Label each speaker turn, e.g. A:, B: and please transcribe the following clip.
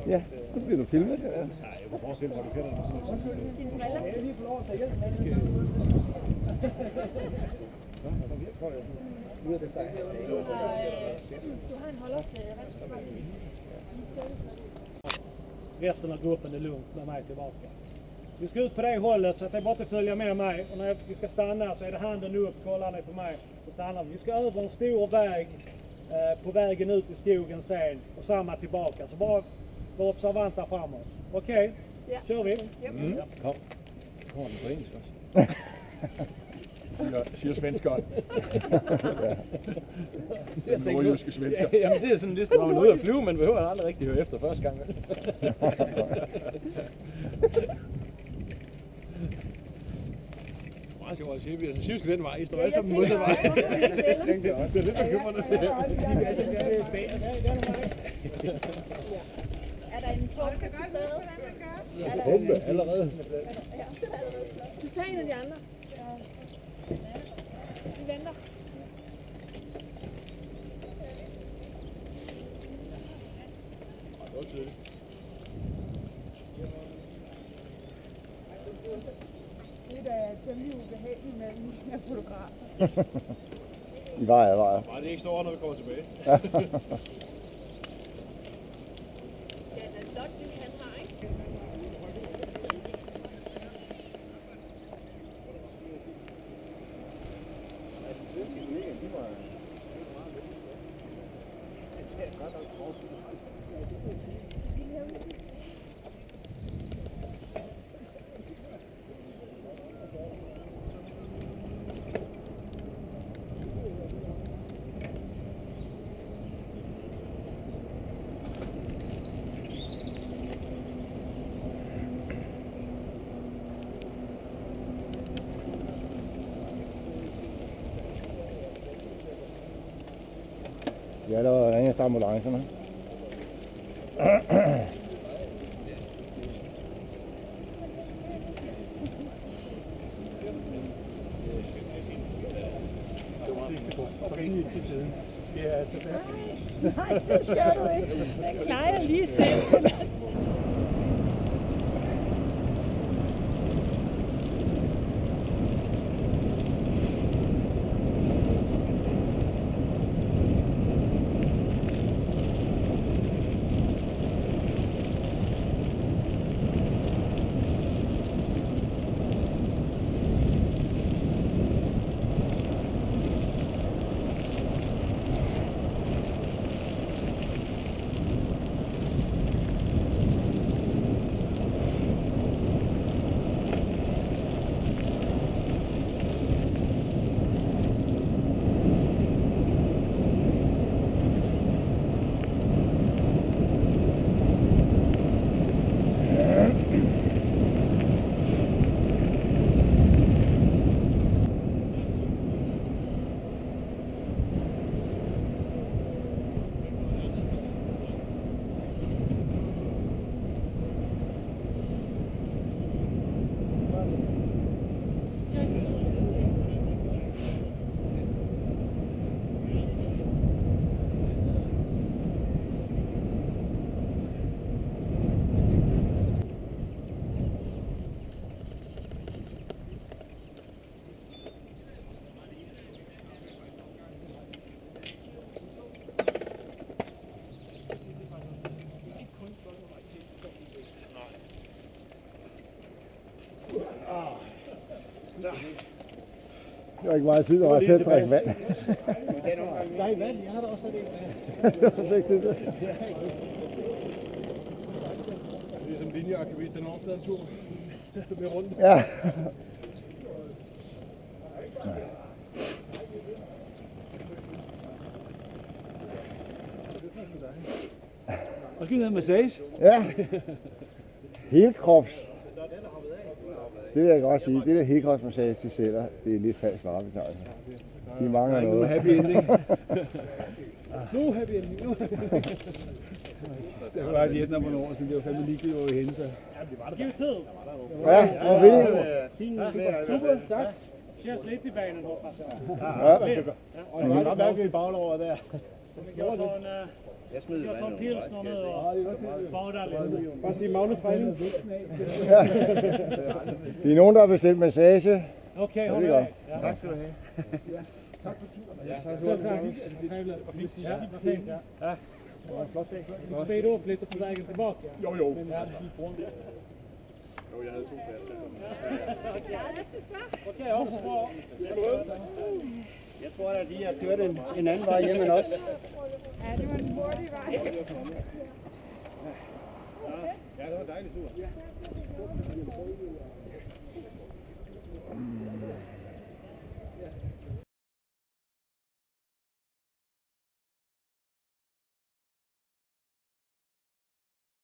A: Ja, så bliver du filmet. Ja.
B: Nej, jeg kunne forestille mig, at du kender den.
C: Dine briller.
B: Jeg lige få lov at tage hjælp med. Jeg tror, jeg ved det sig.
C: Du har en holder til venstre.
B: Resten av gruppen är lugnt med mig tillbaka. Vi ska ut på det hållet så att det bara inte följer med mig. Och när vi ska stanna så är det handen upp, kollar ni på mig så stannar vi. Vi ska över en stor väg på vägen ut i skogen sen och samma tillbaka. Så bara var observanta framåt. Okej?
C: Ja.
B: Kör vi?
C: Ja.
B: Ja, kom. Kom på engelska. Siger svenskeren. Jeg tænker, nordjyske svensker. Jamen det er sådan lidt, når man er ude at flyve, men behøver aldrig rigtig høre efter første gang. Meget sjovt at sige, vi er den sidste den vej, I står alle sammen modsat vej. Det er lidt bekymrende.
C: Er der en pumpe til stede?
B: Ja, pumpe allerede.
C: Du tager en af de andre. Vi venter. Det er da temmelig ubehageligt med en fotograf.
A: I vejer.
B: Bare det ikke står, når vi kommer tilbage.
C: Ja, den er flot cykel, han har, ikke?
A: Ja, der var ringet efter ambulancerne.
C: Nej, det skal du ikke. Det klarer jeg lige selv.
A: Det var ikke meget tid, der var til at drikke vand.
B: Nej, vand. Jeg har da også det.
A: Det
B: er ligesom linjeaktivist, den overflade tur med rundt.
A: Ja.
B: Og skal vi have massage?
A: Ja. Helkrops. Det vil jeg godt sige. Det der helkropsmassage til sælger, det er lidt falsk varebetegnelse. De mangler noget.
B: Nu happy ending. Nu happy ending. Det var et når man over, så det var fandme ligegyldigt over i hende, så. Ja, det var det. Giv tid.
A: Ja, hvor vildt.
B: Fint. Super, tak. Kjært lidt i banen, hoppas jag.
A: Ja.
B: Og det var mærkeligt i baglåret der. Jag tar en,
A: Jeg smider
B: jag tar en pilsner nu och badar lite.
D: Bare sige Magnus Fejling.
A: Vi er nogen, der har bestilt massage.
B: Okej,
A: Ja,
B: har
A: det
B: ni
A: er
B: det?
A: godt.
B: Ja.
A: Tak skal du have.
B: Så tack. Trevligt. Ja, vad fint. Ja. Vi speedar upp lite på vägen tillbaka.
D: Jo.
B: Men, ja.
D: Jo, jeg havde 2 flasker.
B: Okej, ha det så bra.
E: Jeg tror at de har kørt en anden vej hjem end os.
C: Ja, det var en hurtig vej.
D: Ja, det var dejligt tur.